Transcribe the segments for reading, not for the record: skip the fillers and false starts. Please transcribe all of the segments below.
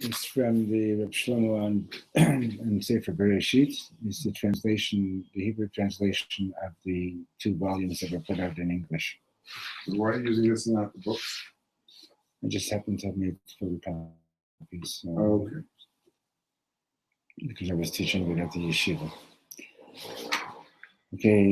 It's from the Reb Shlomo and Sefer Bereshit. It's the translation, the Hebrew translation of the 2 volumes that were put out in English. Why are you using this and not the books? I just happened to have made photocopies. Okay. Because I was teaching it at the yeshiva. Okay.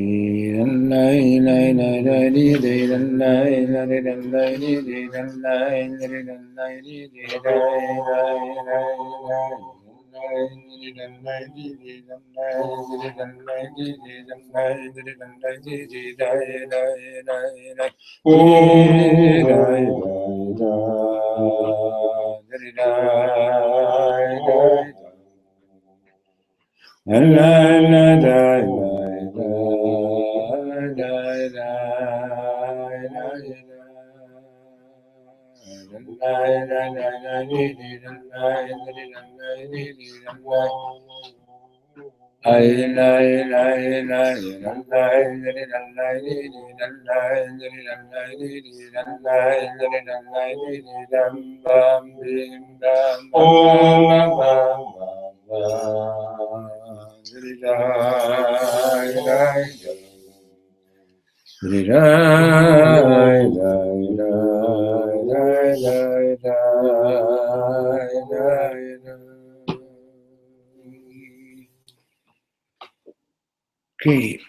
Okay,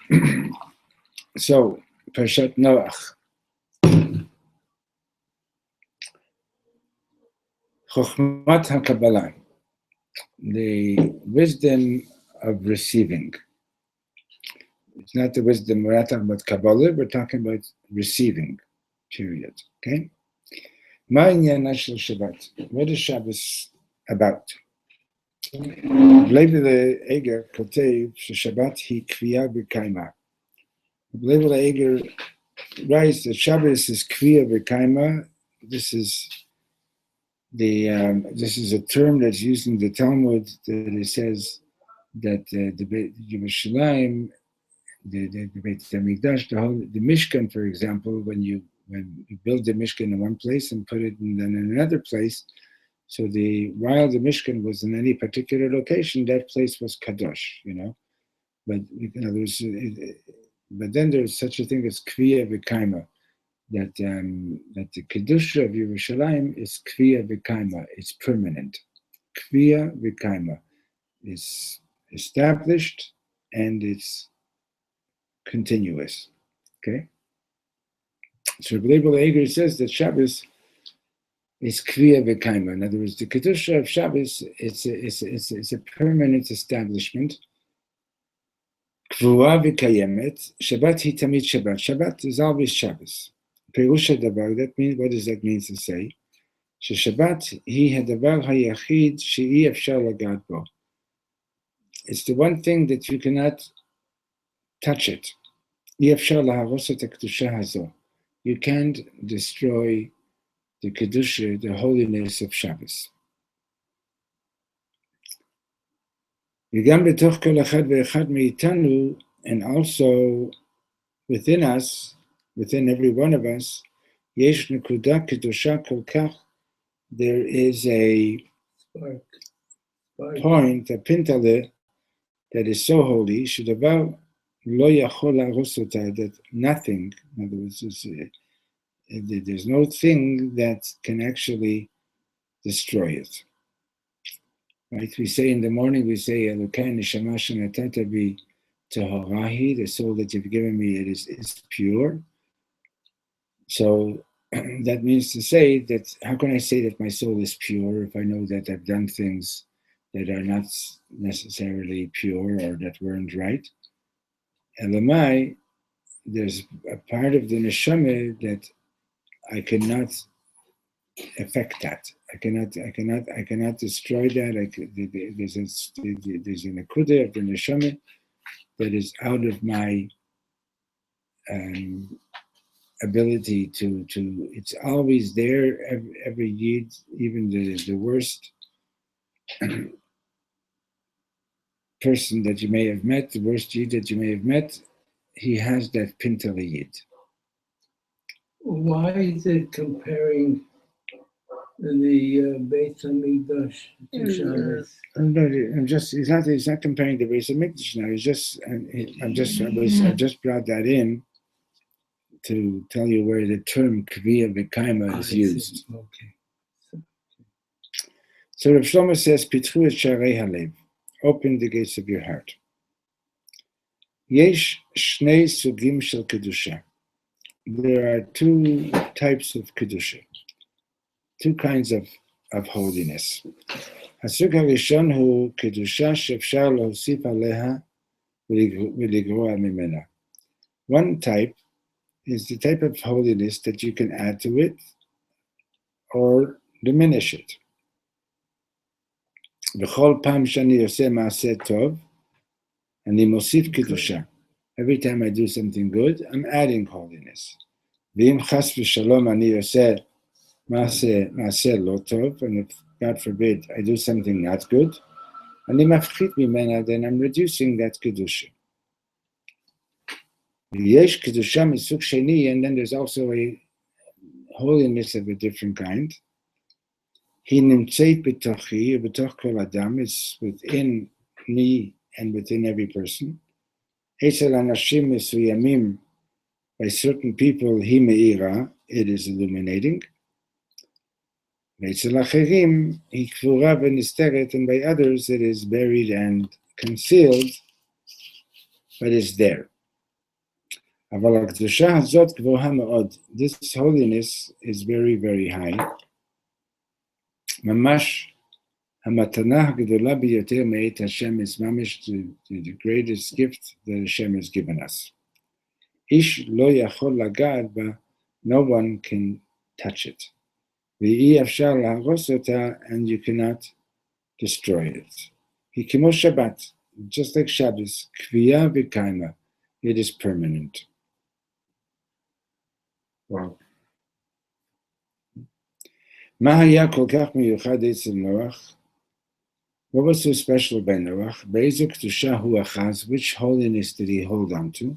so parshat Noach. Chokhmat HaKabbalah, the wisdom of receiving. It's not the wisdom, we're not talking about Kabbalah, we're talking about receiving, period. Okay? Ma'inyan shel Shabbat. What is Shabbos about? Leibel Eger Kotev Shabbat hi Kviya b'Kaima. Leibel Eger writes that Shabbos is Kviya b'Kaima. This is a term that's used in the Talmud that it says that the Yerushalayim, the Beit HaMikdash, the Mishkan, for example, when you build the Mishkan in one place and put it in another place, so while the Mishkan was in any particular location, that place was kadosh, But but then there's such a thing as kviya v'kaima, that the kedusha of Yerushalayim is kviya v'kaima. It's permanent. Kviya v'kaima is established and it's continuous. Okay. So Reb Leibel Eger says that Shabbos is kviya v'kaima. In other words, the kedusha of Shabbos it's a permanent establishment. Kvua v'kayemet. Shabbat hi tamid Shabbat. Shabbat is always Shabbos. Perusha davar. That means, what does that mean to say? Shabbat hi hadavar hayachid she'i efshar lagat bo. It's the one thing that you cannot touch it. Ei efshar laharos et hakdusha hazo. You can't destroy the kedusha, the holiness of Shabbos. V'gam betoch kol echad ve'echad meitanu, and also within us, within every one of us, yesh nekuda kedusha kol kach, there is a point, a pintale, that is so holy, shedavar lo yachol laharos ota, that nothing, in other words, there's no thing that can actually destroy it. Right? We say in the morning, we say, Elokai neshama shenatata bi tehorahi, the soul that you've given me, it is pure. So that means to say that, how can I say that my soul is pure if I know that I've done things that are not necessarily pure or that weren't right? Elamai, there's a part of the neshama that I cannot affect that. I cannot destroy that. There's a nekuda of the neshama that is out of my ability to. It's always there. Every yid, even the worst person that you may have met, the worst yid that you may have met, he has that pintale yid. Why is it comparing the Beit HaMikdash to Shabbos. No, he's not comparing the Beis Hamikdash now. I just brought that in to tell you where the term Kviya V'Kaima is used. Okay. So Reb Shlomo says, Pitchu et Sharei Halev, open the gates of your heart. Yesh Shnei Sugim Shel Kedusha. There are two types of Kedusha, two kinds of holiness. הסוג הראשון הוא קדושה שאפשר להוסיף עליה ולגרוע ממנה. One type is the type of holiness that you can add to it or diminish it. בכל פעם שאני עושה מעשה טוב, אני מוסיף קדושה. Every time I do something good, I'm adding holiness. ואם חס ושלום אני עושה מעשה לא טוב, and if God forbid I do something not good, אני מפחית ממנה, then I'm reducing that kedusha. ויש קדושה מסוג שני, and then there's also a holiness of a different kind. היא נמצאת בתוכי ובתוך כל אדם, is within me and within every person. אצל אנשים מסוימים, by certain people, היא מאירה, it is illuminating. ואצל אחרים, היא קבורה ונסתרת, and by others, it is buried and concealed, but it's there. אבל הקדושה הזאת גבוהה מאוד. This holiness is very, very high. ממש המתנה הגדולה ביותר מאת השם is ממש the greatest gift that Hashem has given us. איש לא יכול לגעת בה, no one can touch it. ואי אפשר להרוס אותה, and you cannot destroy it. היא כמו שבת, just like Shabbos, קביעה וקיימה, it is permanent. Wow. מה היה כל כך מיוחד אצל נוח? What was so special by Noach? באיזו קדושה הוא אחז? Which holiness did he hold on to?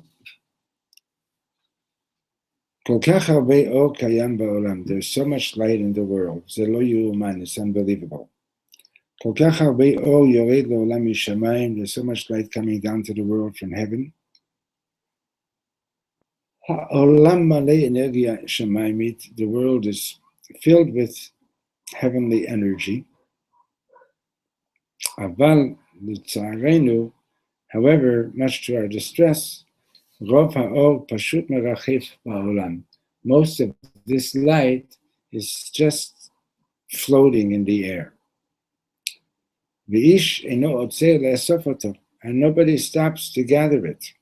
כל כך הרבה אור קיים בעולם. There's so much light in the world. זה לא יאומן, it's unbelievable. כל כך הרבה אור יורד לעולם משמיים. There's so much light coming down to the world from heaven. העולם מלא אנרגיה שמיימית. The world is filled with heavenly energy. אבל לצערנו, however, much to our distress, רוב האור פשוט מרחף בעולם. Most of this light is just floating in the air. ואיש אינו עוצר לאסוף אותו, and nobody stops to gather it.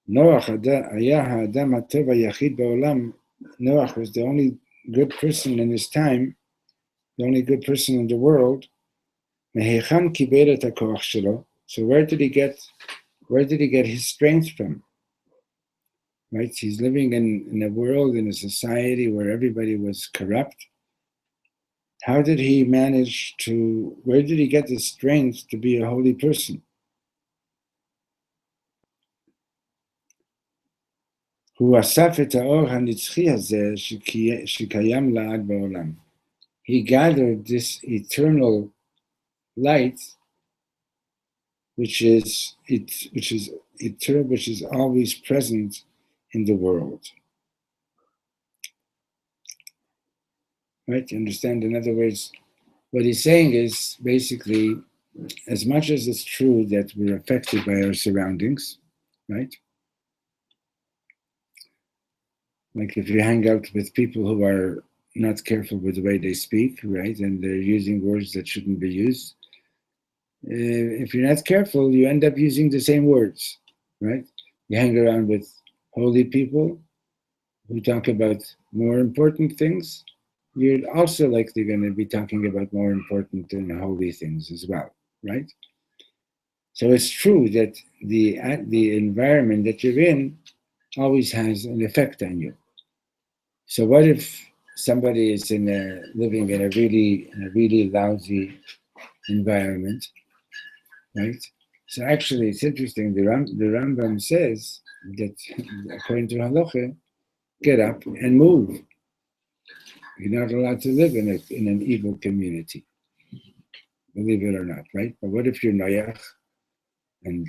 נוח היה האדם הטוב היחיד בעולם. Noach was the only good person in his time, the only good person in the world. מהיכן קיבל את הכוח שלו? So where did he get his strength from? Right? He's living in a world, in a society where everybody was corrupt. How did he manage to, where did he get the strength to be a holy person? הוא אסף את האור הנצחי הזה שקיים לעד בעולם. He gathered this eternal light, which is eternal, which is always present in the world. Right? You understand? In other words, what he's saying is basically, as much as it's true that we're affected by our surroundings, right? Like if you hang out with people who are not careful with the way they speak, right? And they're using words that shouldn't be used. If you're not careful, you end up using the same words, right? You hang around with holy people who talk about more important things, you're also likely going to be talking about more important and holy things as well, right? So it's true that the environment that you're in always has an effect on you. So what if somebody is living in a really lousy environment, right? So actually, it's interesting. The Rambam says that according to Halacha, get up and move. You're not allowed to live in an evil community, believe it or not, right? But what if you're Noach, and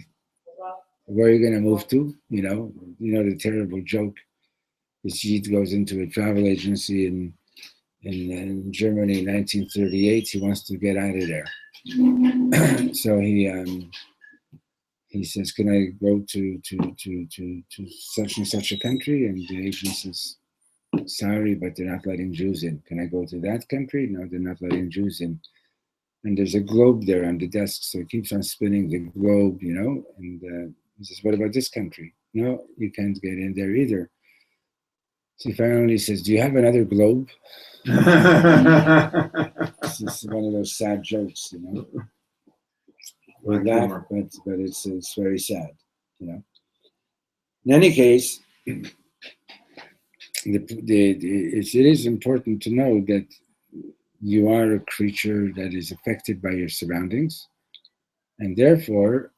where are you going to move to? You know the terrible joke. This Yid goes into a travel agency in Germany in 1938. He wants to get out of there, so he says, "Can I go to such and such a country?" And the agent says, "Sorry, but they're not letting Jews in. Can I go to that country?" "No, they're not letting Jews in." And there's a globe there on the desk, so he keeps on spinning the globe, and he says, "What about this country?" "No, you can't get in there either." So he finally says, "Do you have another globe?" This is one of those sad jokes, We laugh, but it's very sad, In any case, it is important to know that you are a creature that is affected by your surroundings, and therefore,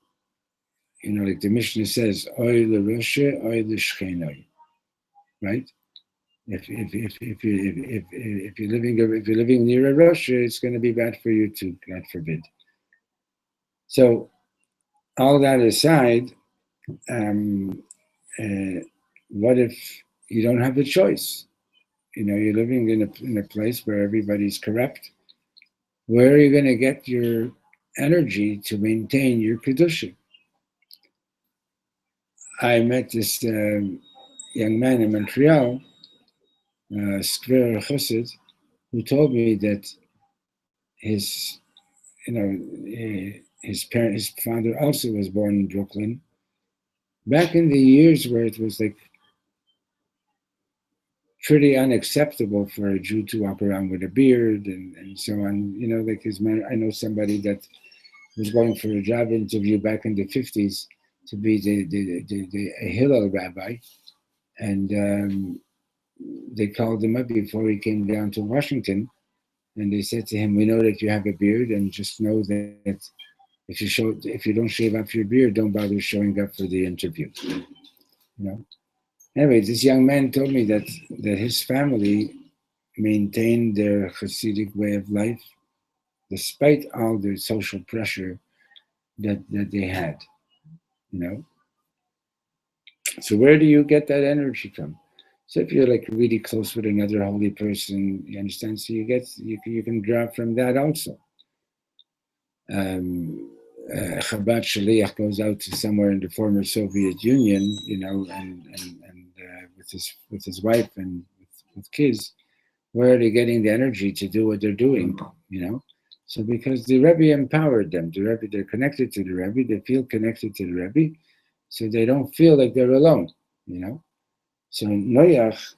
like the Mishnah says, "Oy l'roshe, oy l'shchenoi," right? If you're living near a Russia, it's going to be bad for you too, God forbid. So, all that aside, what if you don't have a choice? You're living in a place where everybody's corrupt. Where are you going to get your energy to maintain your kedusha? I met this young man in Montreal, Skver Chassid, who told me that his father also was born in Brooklyn. Back in the years where it was like pretty unacceptable for a Jew to walk around with a beard and so on. Like his man, I know somebody that was going for a job interview back in the 50s to be a Hillel rabbi, and they called him up before he came down to Washington, and they said to him, "We know that you have a beard, and just know that if you don't shave off your beard, don't bother showing up for the interview." Anyway, this young man told me that his family maintained their Hasidic way of life despite all the social pressure that they had. So where do you get that energy from? So if you're like really close with another holy person, you understand? So you can draw from that also. Chabad Shaliach goes out to somewhere in the former Soviet Union, and with his wife and with kids. Where are they getting the energy to do what they're doing? So because the Rebbe empowered them, they're connected to the Rebbe, they feel connected to the Rebbe, so they don't feel like they're alone. So Noach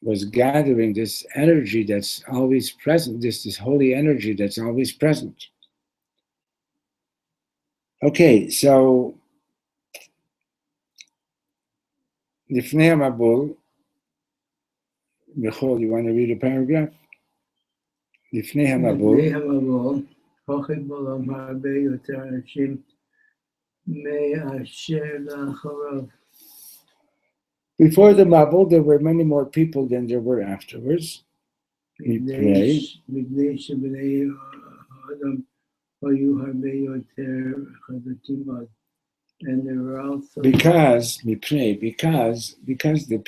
was gathering this energy that's always present, this holy energy that's always present. Okay, so Lifnei Mabul, Michol, you want to read a paragraph? Lifnei Mabul. פוחד בעולם הרבה יותר אנשים מאשר לאחריו. Before the Mabul, there were many more people than there were afterwards. מפני שבני האדם היו הרבה יותר חזקים מאוד. And there were also because the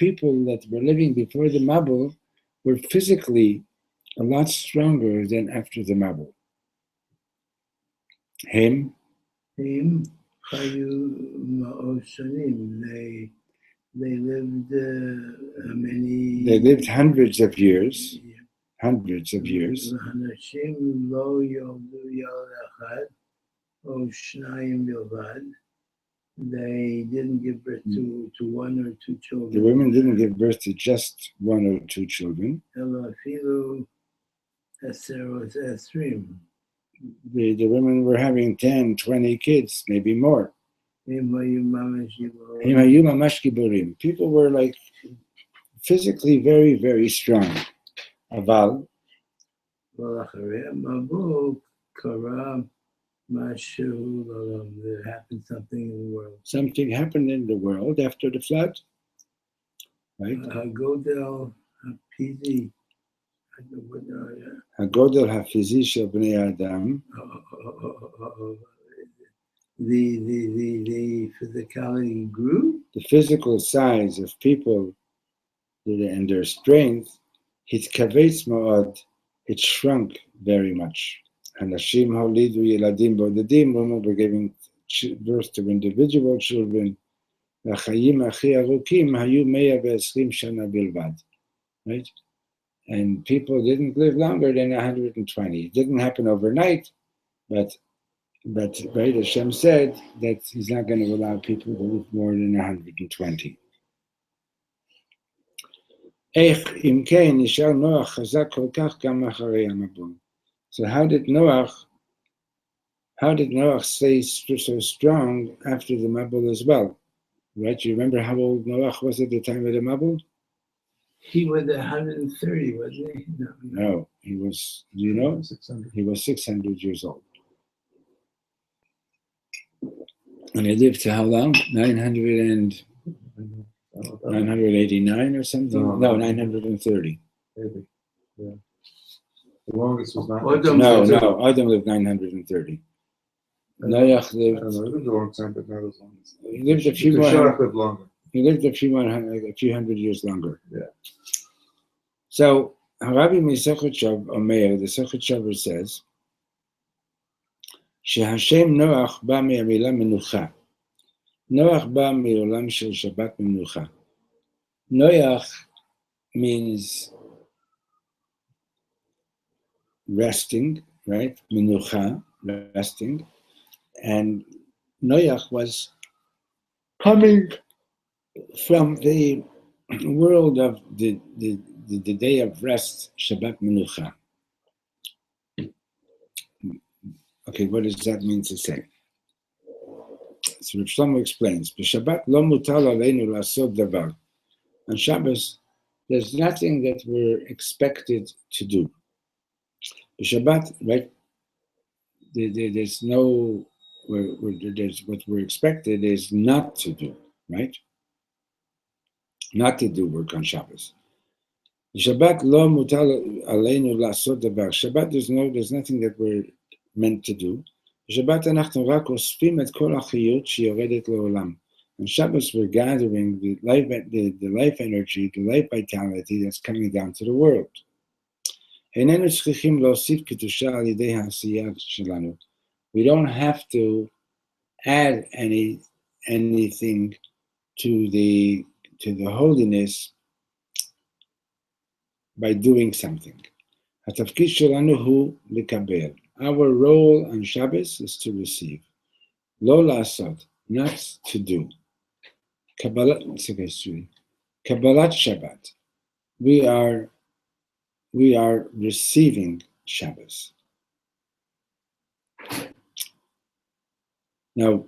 people that were living before the Mabul were physically a lot stronger than after the Mabul. Him חיו מאות שנים. They lived many. They lived hundreds of years. אנשים לא ילדו ילד אחד או שניים בלבד. They didn't give birth to one or two children. The women didn't give birth to just one or two children. אלא אפילו 10 או 20. The women were having 10, 20 kids, maybe more. People were like physically very, very strong. Aval. There happened something in the world. Something happened in the world after the flood. Right? PD. הגודל הפיזי של בני האדם, the physicality grew. the physical size of people and their strength, התכווץ מאוד, it shrunk very much. אנשים הולידו ילדים בודדים, women were giving birth to individual children, והחיים הכי ארוכים היו 120 שנה בלבד. Right? And people didn't live longer than 120. It didn't happen overnight, but right, Hashem said that he's not going to allow people to live more than 120. איך אם כן נשאר נוח חזק כל כך גם אחרי המבול? So how did Noach stay so strong after the Mabul as well? Right? You remember how old Noach was at the time of the Mabul? He was 130, wasn't he? No, he was, do you know? 600. He was 600 years old. And he lived to how long? 989 or something? No, 930. Maybe. Yeah. The longest was not. No, Adam lived 930. Noach lived. I don't know. He lived a long time, but not as long as. He lived a few more. Lived longer. He lived a few hundred years longer. Yeah. So Rabbi Misachet Shav Omer, the Sechet Shavar says, שהשם נוח בא מהמילה מנוחה. נוח בא מעולם של שבת מנוחה. Noach means resting, right? Menucha, resting. And Noach was coming from the world of the day of rest, Shabbat Menucha. Okay, what does that mean to say? So Reb Shlomo explains, B'Shabbat lo mutar aleinu la'asot davar. On Shabbos, there's nothing that we're expected to do. Shabbat, right? There's no, there's what we're expected is not to do, right? Not to do work on Shabbos. Shabbat lo mutar aleinu la'asot davar. Shabbat, there's nothing that we're meant to do. Shabbat אנחנו רק אוספים את כל החיות שיורדת לעולם. On Shabbos, we're gathering the life energy, the life vitality that's coming down to the world. איננו צריכים להוסיף קדושה על ידי העשייה שלנו. We don't have to add anything to the holiness by doing something. התפקיד שלנו הוא לקבל. Our role on Shabbos is to receive. לא לעשות, not to do. Kabbalat Shabbat. We are receiving Shabbos. Now,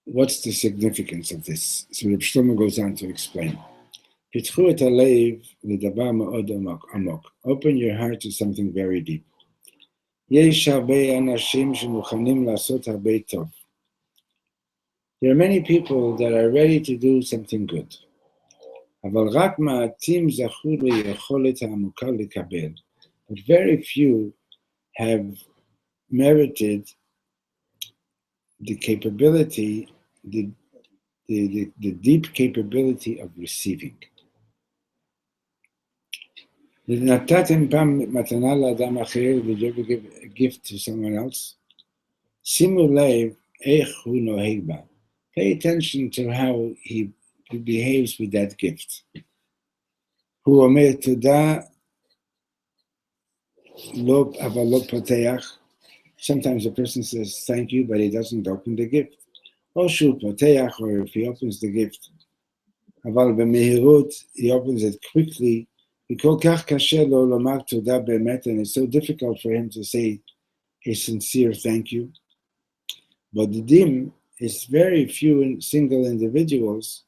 what's the significance of this? So Reb Shlomo goes on to explain. Pitchu et halev ledavar ma'od amok. Open your heart to something very deep. יש הרבה אנשים שמוכנים לעשות הרבה טוב. There are many people that are ready to do something good. אבל רק מעטים זכו ליכולת העמוקה לקבל. But very few have merited the capability, the deep capability of receiving. נתתם פעם מתנה לאדם אחר, did you ever give a gift to someone else? שימו לב איך הוא נוהג בה. Pay attention to how he behaves with that gift. הוא אומר תודה, אבל לא פותח. Sometimes a person says thank you, but he doesn't open the gift. או שהוא פותח, or if he opens the gift, אבל במהירות, he opens it quickly, וכל כך קשה לו לומר תודה באמת, and it's so difficult for him to say a sincere thank you. בודדים, it's very few single individuals,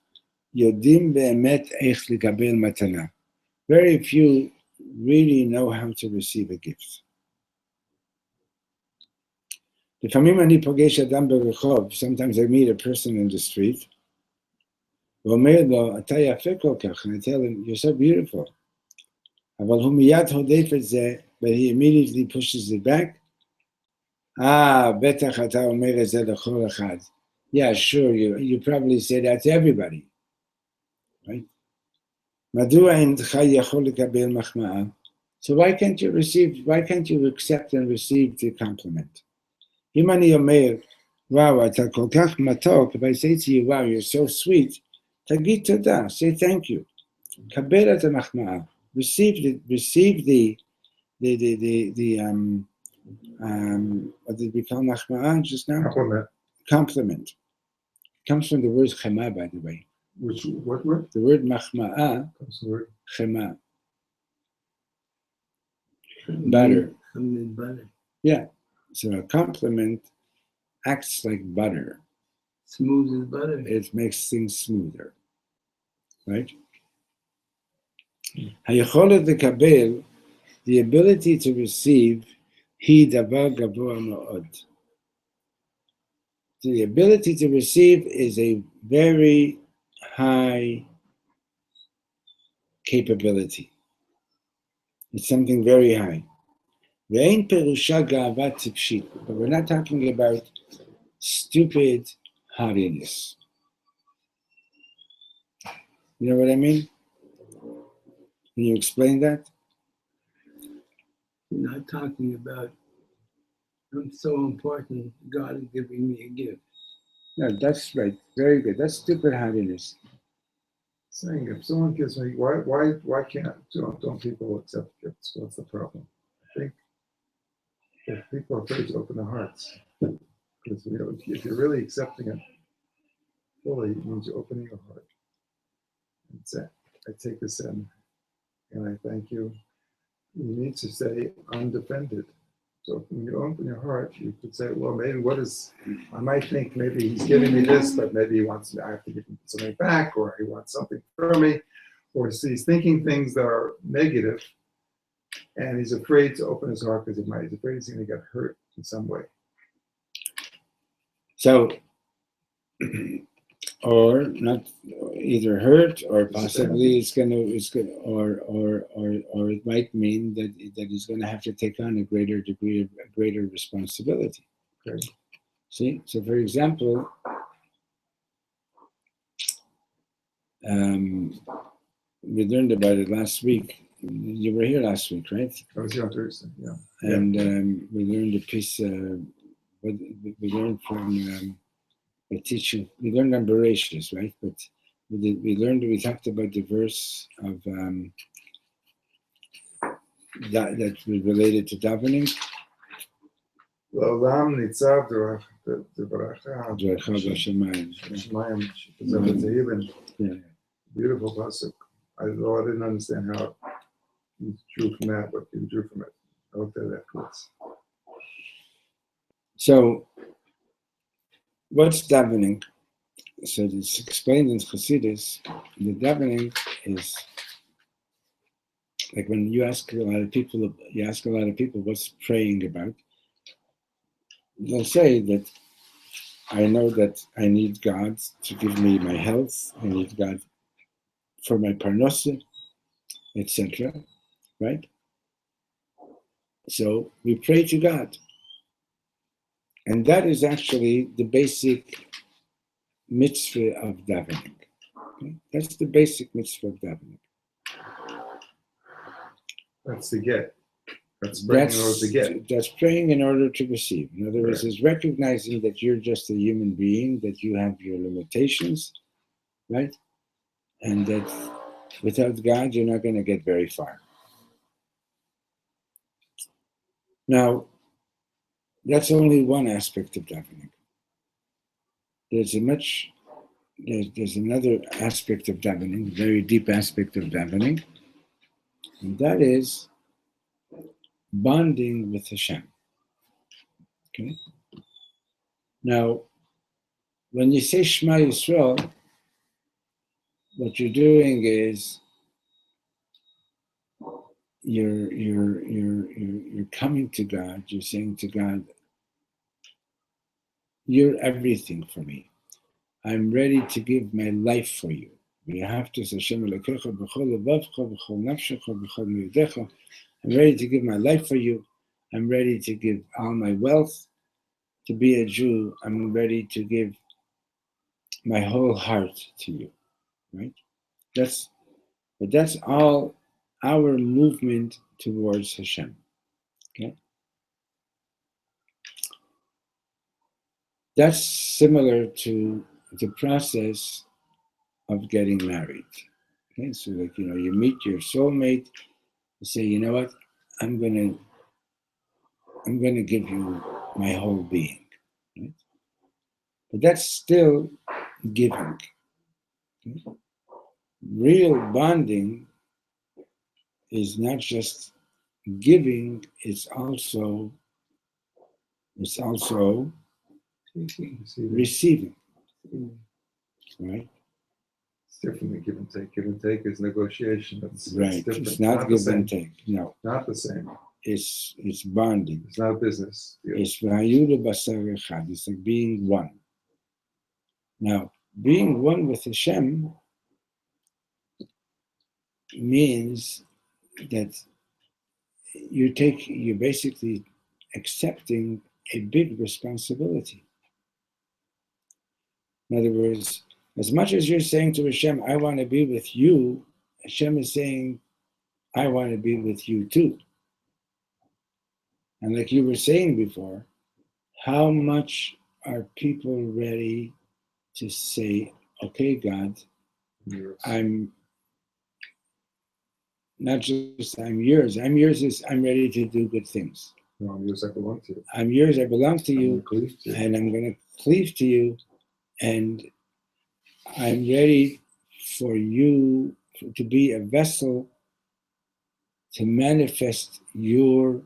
יודעים באמת איך לקבל מתנה. Very few really know how to receive a gift. לפעמים אני פוגש אדם ברחוב, sometimes I meet a person in the street, ואומר לו, אתה יפה כל כך, and I tell him, you're so beautiful. אבל הוא מיד הודף את זה, but he immediately pushes it back. בטח אתה אומר את זה לכל אחד. Yeah, sure, you probably say that to everybody. Right? מדוע אינך יכול לקבל מחמאה? So why can't you accept and receive the compliment? אם אני אומר, וואו, אתה כל כך מתוק, if I say to you, wow, you're so sweet, תגיד תודה, say thank you. קבל את המחמאה. Receive the what did we call מחמאה just now? Compliment. Comes from the word chema, by the way. What word? The word מחמאה, chema. Butter. Butter. Yeah. So a compliment acts like butter. Smooth as butter. It makes things smoother. Right? היכולת לקבל, the ability to receive, היא דבר גבוה מאוד. The ability to receive is a very high capability. It's something very high. ואין פירושה גאווה טיפשית, but we're not talking about stupid haughtiness. You know what I mean? Can you explain that? We're not talking about, I'm so important, God is giving me a gift. No, that's right. Very good. That's stupid haughtiness. Saying if someone gives me, why can't don't people accept gifts? What's the problem? I think if people are afraid to open their hearts, because if you're really accepting it fully, it means you're opening your heart and say, I take this in and I thank you. You need to say undefended. So when you open your heart, you could say, well, maybe I might think maybe he's giving me this, but maybe he wants I have to give him something back, or he wants something from me, or he's thinking things that are negative, and he's afraid to open his heart because he's afraid he's going to get hurt in some way. So, or not either hurt, or possibly it's going to, or it might mean that he's going to have to take on a greater degree of a greater responsibility. Okay. See, so for example, we learned about it last week. You were here last week, right? I was here on Thursday, yeah. And we learned a piece. We learned from. A teacher, we learned on Bereshis, right? But we talked about the verse of that was related to davening. L'olam nitzav d'varacha Yeah. Beautiful pasuk. I didn't understand how you drew from that, but you drew from it. I looked at it afterwards. So, what's davening? So it's explained in Chassidus. The davening is like when you ask a lot of people what's praying about. They'll say that I know that I need God to give me my health. I need God for my parnasa, etc. Right? So we pray to God. And that is actually the basic mitzvah of davening. Okay? That's the basic mitzvah of davening. That's to get. That's praying in order to get. That's praying in order to receive. In other words, is recognizing that you're just a human being, that you have your limitations, right? And that without God, you're not going to get very far. Now, that's only one aspect of davening. There's another aspect of davening, a very deep aspect of davening, and that is bonding with Hashem. Okay? Now, when you say Shema Yisrael, what you're doing is you're coming to God. You're saying to God, "You're everything for me. I'm ready to give my life for you. I'm ready to give my life for you. I'm ready to give all my wealth to be a Jew. I'm ready to give my whole heart to you, right? That's all our movement towards Hashem. Okay, that's similar to the process of getting married. Okay, so like you meet your soulmate, you say, you know what, I'm gonna give you my whole being, right? But that's still giving. Okay? Real bonding is not just giving; it's also receiving, right? It's different than give and take. Give and take is negotiation. Right. It's not give and take. No. Not the same. It's bonding. It's not business. It's like being one. Now, being one with Hashem means that you're basically accepting a big responsibility. In other words, as much as you're saying to Hashem, I want to be with you, Hashem is saying, I want to be with you too. And like you were saying before, how much are people ready to say, okay, God, I'm not just I'm yours. I'm yours is I'm ready to do good things. No, I'm yours, I belong to you. I'm yours, I belong to you, and I'm going to cleave to you, and I'm ready for you to be a vessel to manifest your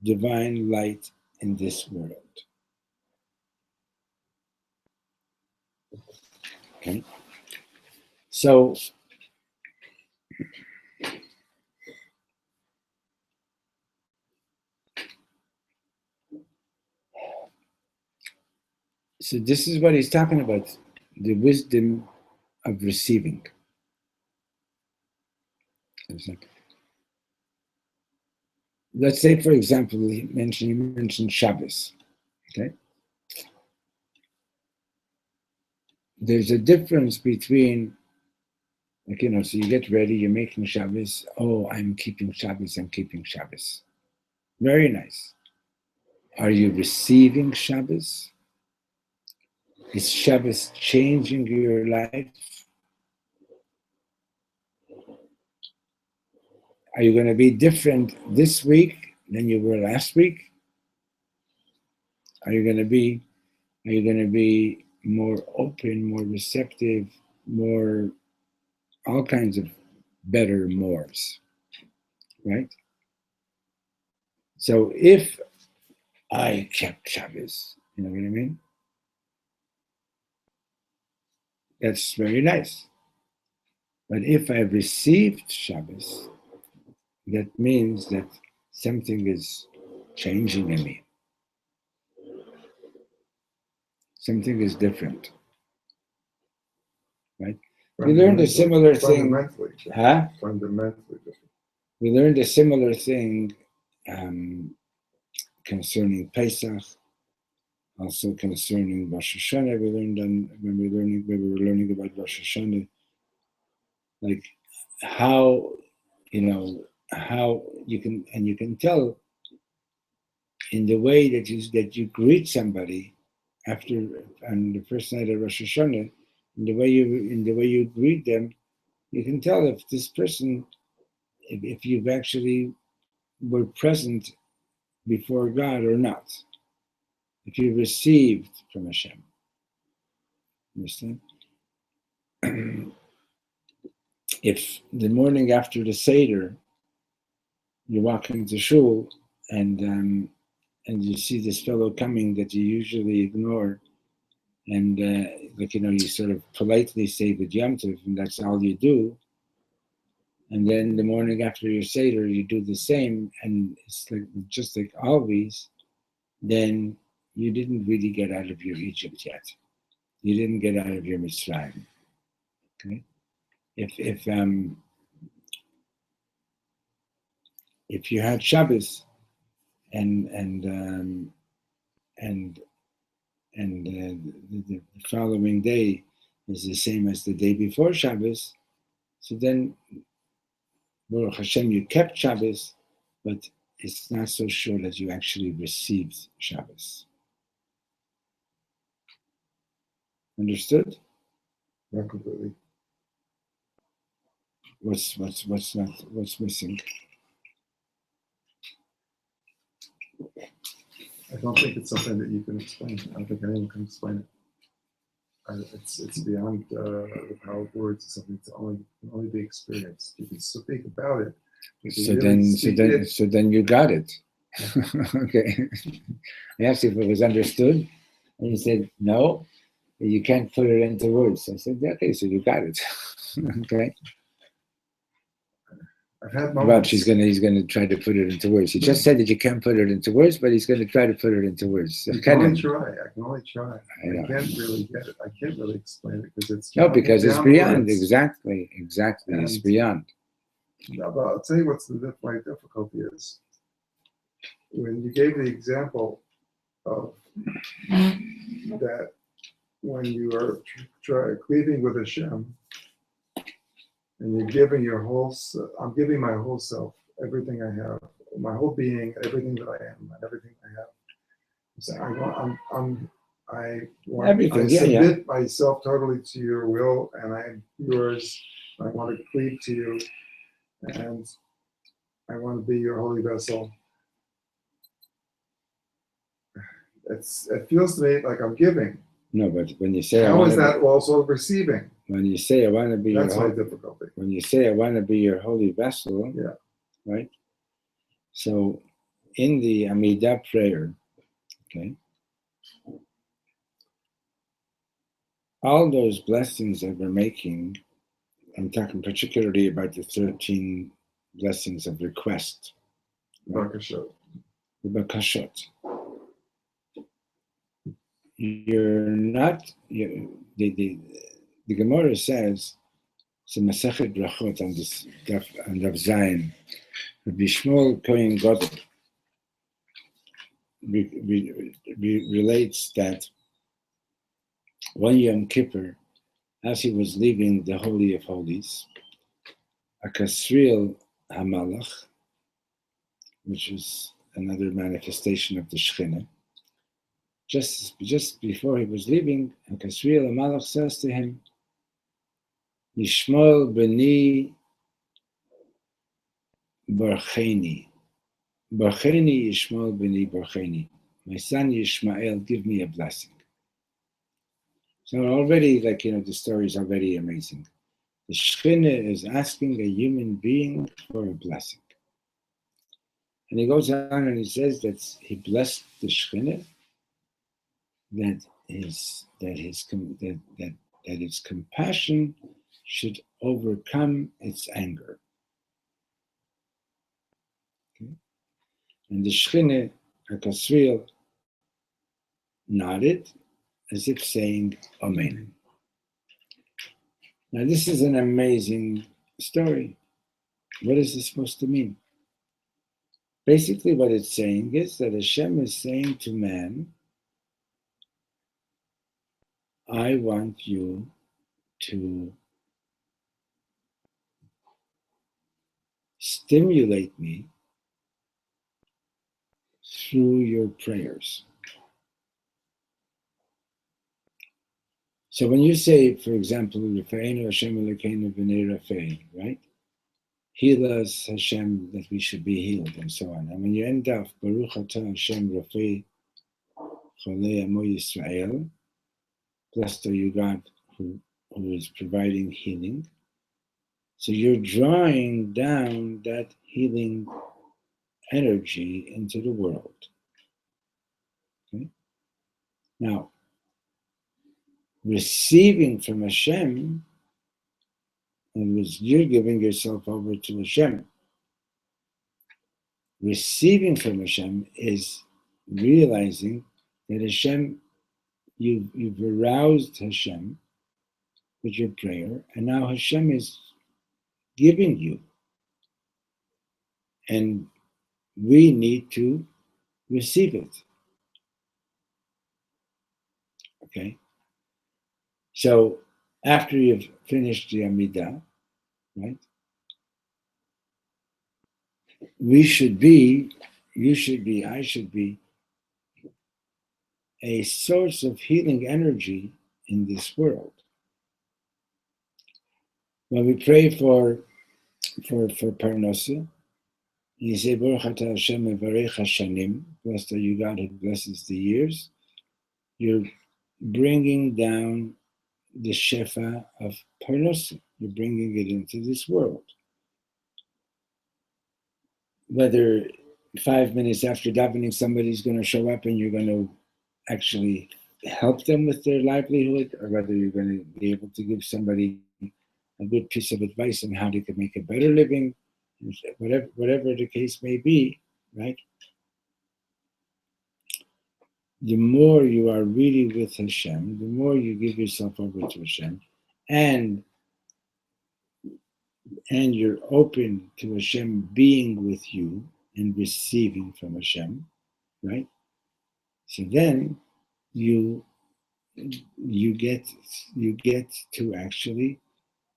divine light in this world. Okay? So, this is what he's talking about, the wisdom of receiving. Let's say, for example, you mentioned Shabbos. Okay? There's a difference between, like, so you get ready, you're making Shabbos. Oh, I'm keeping Shabbos. Very nice. Are you receiving Shabbos? Is Shabbos changing your life? Are you going to be different this week than you were last week? Are you going to be more open, more receptive, more all kinds of better mores, right? So if I kept Shabbos, you know what I mean? That's very nice. But if I received Shabbos, that means that something is changing in me. Something is different, right? We learned a similar thing. Fundamentally different. We learned a similar thing concerning Pesach, also concerning Rosh Hashanah. We learned when we were learning about Rosh Hashanah, like how you can tell in the way that you greet somebody on the first night of Rosh Hashanah, in the way you greet them, you can tell if this person, if you've actually were present before God or not, if you received from Hashem. Understand? If the morning after the Seder, you're walking to shul and you see this fellow coming that you usually ignore, and you sort of politely say the Yom Tov, and that's all you do. And then the morning after your Seder, you do the same, and it's just like always. Then you didn't really get out of your Egypt yet. You didn't get out of your Mitzrayim. Okay, if you had Shabbos and the following day is the same as the day before Shabbos, so then Baruch Hashem, you kept Shabbos, but it's not so sure that you actually received Shabbos. Understood? Not completely. What's missing? I don't think it's something that you can explain. I don't think anyone can explain it. It's beyond the power of words. It's something that can only be experienced. You can speak about it. So then you got it. Okay. I asked if it was understood, and you said no. You can't put it into words. I said, okay, so you got it. Okay. I've had Well, moments. he's gonna try to put it into words. He just said that you can't put it into words, but he's gonna try to put it into words. I can only try. I know. Can't really get it. I can't really explain it because it's because it's beyond. words. Exactly. It's beyond. No, but I'll tell you what's my difficulty is. When you gave the example of that when you are cleaving with Hashem and you're giving your whole, I'm giving my whole self, everything I have, my whole being, everything that I am, and everything I have. So I submit myself totally to your will, and I'm yours. I want to cleave to you, and I want to be your holy vessel. It feels to me like I'm giving. No, but when you say how is that also receiving? When you say I want to be that's my difficulty. When you say I want to be your holy vessel, yeah, right? So in the Amidah prayer, okay, all those blessings that we're making, I'm talking particularly about the 13 blessings of request. Right? The bakashot. You're not, the Gemara says, it's a Masechet Brachot on this on Rav Zayin, Rabbi Shmuel Kohen Gadol relates that one Yom Kippur, as he was leaving the Holy of Holies, a Kasriel HaMalach, which is another manifestation of the Shekhinah, just before he was leaving, a Kasriel HaMalach says to him, Yishmol b'ni barcheni. Barcheni Yishmol b'ni barcheni. My son Yishmael, give me a blessing. So already, the story is already amazing. The Shekhinah is asking a human being for a blessing. And he goes on and he says that he blessed the Shekhinah that its compassion should overcome its anger. Okay? And the Shekhinah, Kasriel, nodded as if saying, Amen. Now this is an amazing story. What is this supposed to mean? Basically what it's saying is that Hashem is saying to man, I want you to stimulate me through your prayers. So when you say, for example, Rafa'enu Hashem Elokeinu B'nei Rafa'e, right? Heal us, Hashem, that we should be healed, and so on. And when you end up, Baruch Atah Hashem Rafa'e Cholei Amo Yisrael, blessed are you, God, who is providing healing. So you're drawing down that healing energy into the world. Okay? Now, receiving from Hashem, you're giving yourself over to Hashem. Receiving from Hashem is realizing that Hashem, you've aroused Hashem with your prayer, and now Hashem is giving you. And we need to receive it. Okay? So after you've finished the Amidah, right? We should be, you should be, I should be a source of healing energy in this world. When we pray for Parnasa, you say, Baruch atah Hashem mevarech hashanim, blessed are you God who blesses the years. You're bringing down the shefa of Parnasa. You're bringing it into this world. Whether 5 minutes after davening, somebody's going to show up and you're going to actually help them with their livelihood, or whether you're going to be able to give somebody a good piece of advice on how they can make a better living, whatever the case may be, right? The more you are really with Hashem, the more you give yourself over to Hashem, and you're open to Hashem being with you and receiving from Hashem, right? So then you get to actually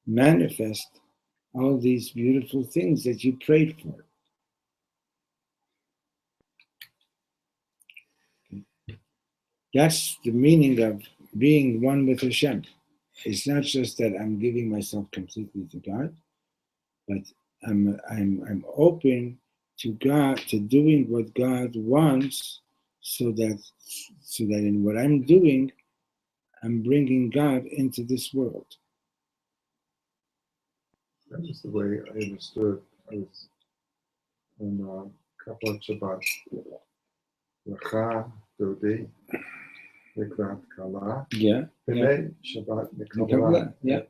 manifest all these beautiful things that you prayed for. That's the meaning of being one with Hashem. It's not just that I'm giving myself completely to God, but I'm open to God, to doing what God wants, so that in what I'm doing, I'm bringing God into this world. That was the way I understood. I was on Kaplan Shabbat. Lacha Dodi Nikrat Kala. Yeah. Pene Shabbat Kabbalah, Nikabla. yeah.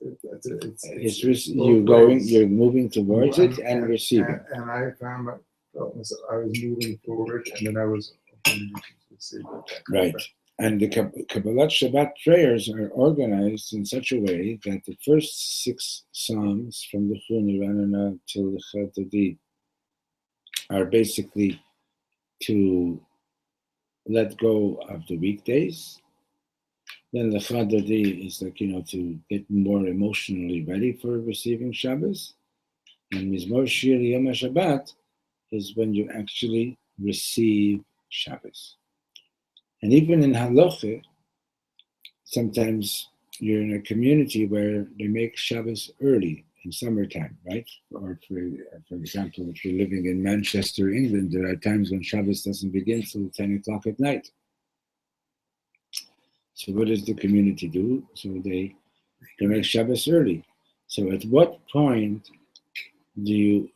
It's you're moving towards it and receiving. And I found I was moving forward, and then I was opening to receive it. Right. And the Kabbalat Shabbat prayers are organized in such a way that the first 6 Psalms from the Chuni Ranana till the Chatadi are basically to let go of the weekdays. Then the Chadadi is like, to get more emotionally ready for receiving Shabbos. And Mizmor Shir Yom HaShabbat is when you actually receive Shabbos. And even in Halacha, sometimes you're in a community where they make Shabbos early in summertime, right? Or for example, if you're living in Manchester, England, there are times when Shabbos doesn't begin till 10 o'clock at night. So what does the community do? So they make Shabbos early. So at what point are you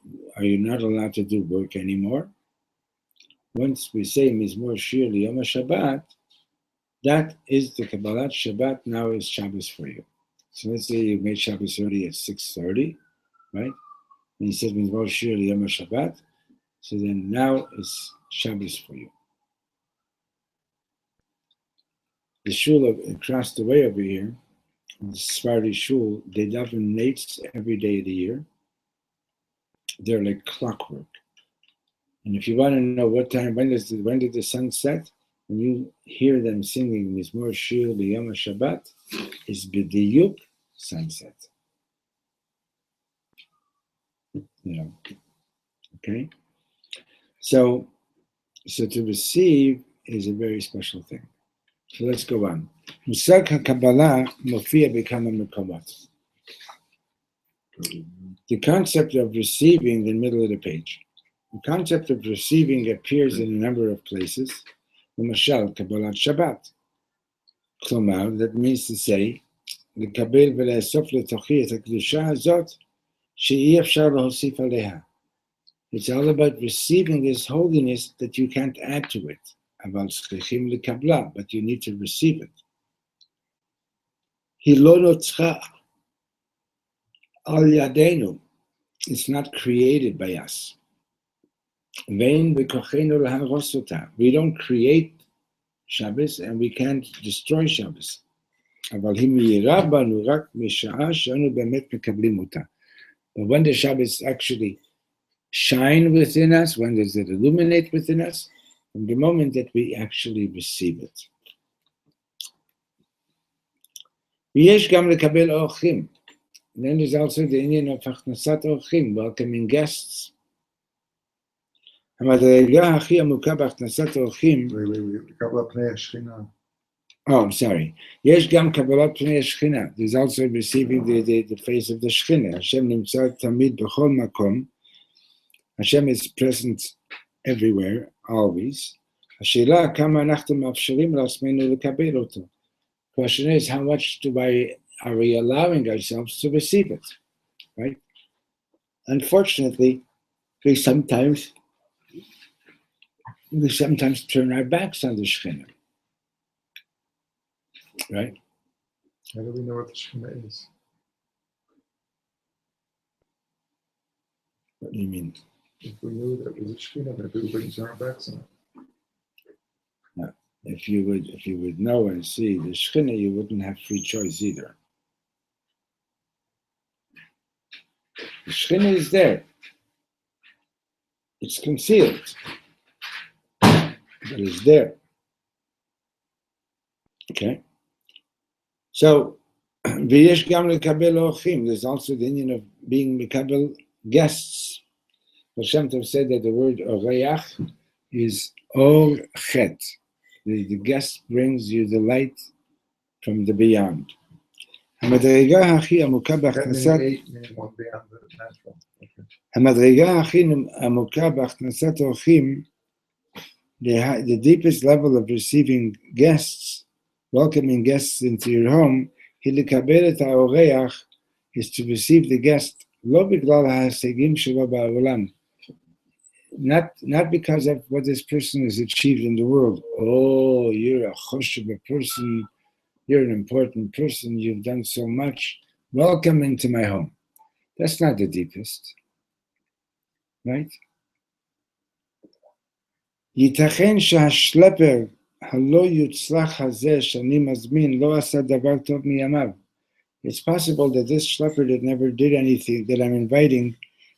not allowed to do work anymore? Once we say Mizmor Shir Yom HaShabbat, that is the Kabbalat Shabbat, now is Shabbos for you. So let's say you made Shabbos early at 6:30, right? And you said Mizmor Shir Yom HaShabbat, so then now is Shabbos for you. The shul across the way over here, the Sephardi shul, they daven nates every day of the year. They're like clockwork. And if you want to know what time, when did the sun set, when you hear them singing Mizmor Shir Yom HaShabbat, is b'diyuk sunset. Okay? So to receive is a very special thing. So let's go on. Musag HaKabbalah mofia b'kama mekomot. The concept of receiving, in the middle of the page. The concept of receiving appears in a number of places. L'mashal, Kabbalat Shabbat. Klomar, that means to say, לקבל ולאסוף לתוכי את הקדושה הזאת, שאי אפשר להוסיף עליה. It's all about receiving this holiness that you can't add to it. אבל צריכים לקבלה, but you need to receive it. היא לא נוצרה על ידינו. It's not created by us. ואין בכוחנו להרוס אותה. We don't create Shabbos and we can't destroy Shabbos. אבל היא מאירה בנו רק משעה שאנו באמת מקבלים אותה. But when the Shabbos actually shine within us, when does it illuminate within us? From the moment that we actually receive it. ויש גם לקבל אורחים. Then there's also the Indian of הכנסת אורחים, welcoming guests. המדרגה הכי עמוקה בהכנסת אורחים, קבלת פני השכינה. Oh, I'm sorry. יש גם קבלת פני השכינה. There's also receiving the face of the Shekhinah. Hashem נמצא תמיד בכל מקום. Hashem is present everywhere, always. השאלה כמה אנחנו מאפשרים לעצמנו לקבל אותו. The question is, how much are we allowing ourselves to receive it, right? Unfortunately, we sometimes turn our backs on the Shekhinah, right? How do we know what the Shekhinah is? What do you mean? If we knew that it was a Shekhinah, then we wouldn't turn our backs on it. No. If you would know and see the Shekhinah, you wouldn't have free choice either. The Shekhinah is there. It's concealed, but it's there. Okay? So, ויש גם לקבל אורחים. There's also the Indian of being מקבל guests. Hashem Tov said that the word oreach is or chet. The guest brings you the light from the beyond. המדרגה הכי עמוקה בהכנסת המדרגה הכי עמוקה בהכנסת אורחים, the deepest level of receiving guests, welcoming guests into your home, היא לקבל את האורח, is to receive the guest, לא בגלל ההישגים שלו בעולם, not because of what this person has achieved in the world. Oh, you're a choshev person, you're an important person, you've done so much, welcome into my home. That's not the deepest, right? ייתכן שהשלפר הלא יוצלח הזה שאני מזמין לא עשה דבר טוב מימיו. It's possible that this shlepper that never did anything, that I'm inviting,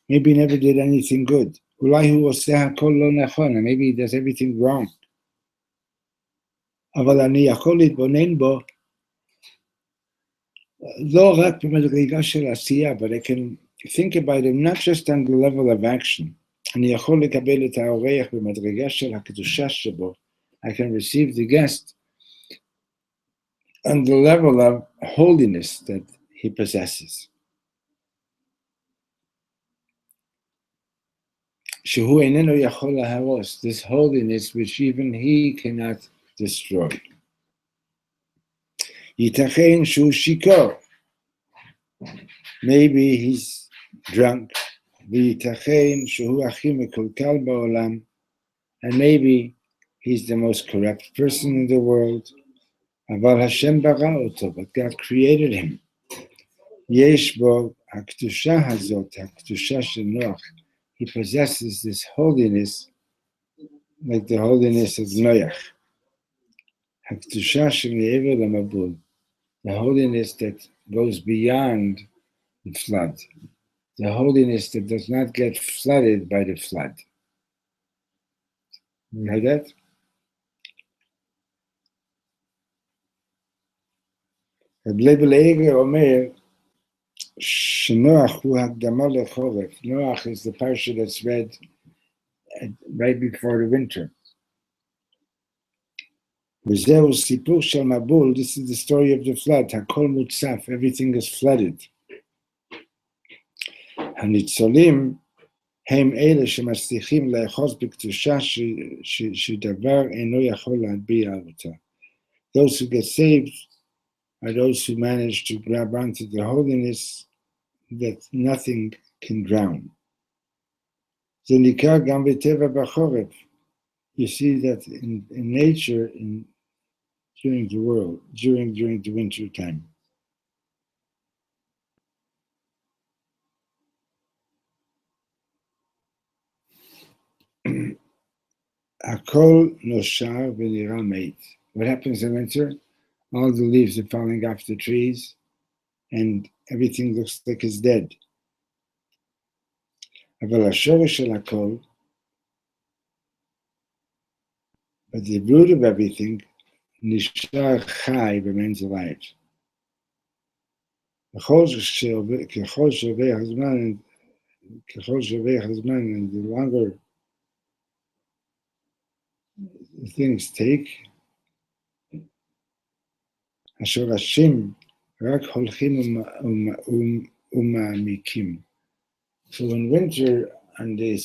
maybe never did anything good. אולי הוא עושה הכל לא נכון, and maybe he does everything wrong. אבל אני יכול להתבונן בו, לא רק במדרגה של עשייה, but I can think about him not just on the level of action. אני יכול לקבל את האורח במדרגה של הקדושה שבו. I can receive the guest on the level of holiness that he possesses. שהוא איננו יכול להרוס, this holiness which even he cannot destroy. ייתכן שהוא שיכור. Maybe he's drunk. וייתכן שהוא הכי מקולקל בעולם. And maybe he's the most corrupt person in the world. אבל השם ברא אותו, but God created him. יש בו הקדושה הזאת, הקדושה של נוח. He possesses this holiness like the holiness of Noach. הקדושה שמעבר למבול. The holiness that goes beyond the flood. The holiness that does not get flooded by the flood. You heard that? רב לייבל איגר אומר שנוח הוא הקדמה לחורף. Noach is the parshat that's read right before the winter. וזהו סיפור של מבול. This is the story of the flood. הכל מוצף, everything is flooded. הניצולים הם אלה שמצליחים לאחוז בקדושה שדבר אינו יכול להטביע אותה. Those who get saved are those who manage to grab onto the holiness that nothing can drown. זה ניכר גם בטבע בחורף. You see that in nature, during the world, during the winter time. הכל נושר ונראה מת. What happens in winter? All the leaves are falling off the trees, and everything looks like it's dead. אבל השורש של הכל, but the root of everything, נשאר חי, remains alive. ככל שעובר הזמן, and the longer things take, השורשים רק הולכים ומעמיקים. So in winter, on the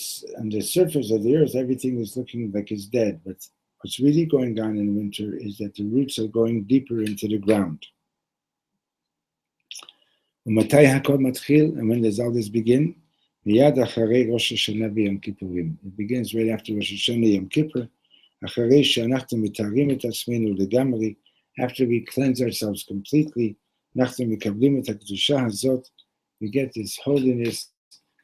surface of the earth, everything is looking like it's dead. But what's really going on in winter is that the roots are going deeper into the ground. And when does all this begin? It begins right after Rosh Hashanah Yom Kippur. After we cleanse ourselves completely, we get this holiness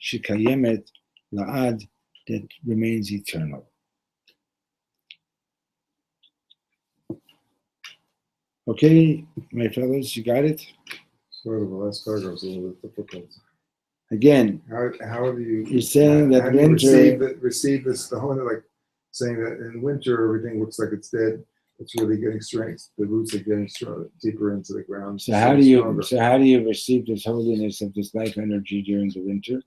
shikayemet la'ad, that remains eternal. Okay, my fellows, you got it? Sort of, the last paragraph is a little bit difficult. Again, how do you? You're saying that how do you winter receive this. The whole like saying that in winter everything looks like it's dead. It's really getting strength. The roots are getting deeper into the ground. So how do you receive this holiness of this life energy during the winter?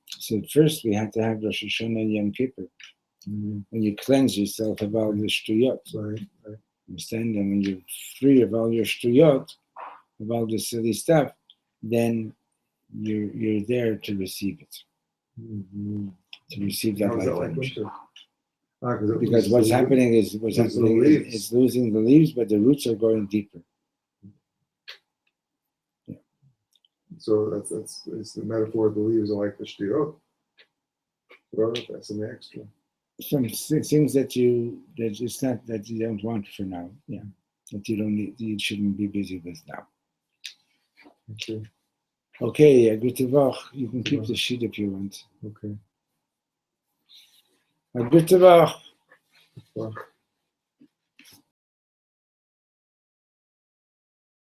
So first we have to have Rosh Hashanah and Yom Kippur. Mm-hmm. When you cleanse yourself of all the shtuyot. Right. Understand? And when you're free of all your shtuyot, of all the silly stuff, then you're there to receive it. Mm-hmm. To receive that life energy. Because what's happening is losing the leaves, but the roots are going deeper. Yeah. So it's the metaphor. The leaves are like the shtiyot. That's an extra. Some things that it's not that you don't want for now. Yeah, that you don't need. You shouldn't be busy with now. Okay. Okay. Good Tavach. You can keep the sheet if you want. Okay. Good Tavach.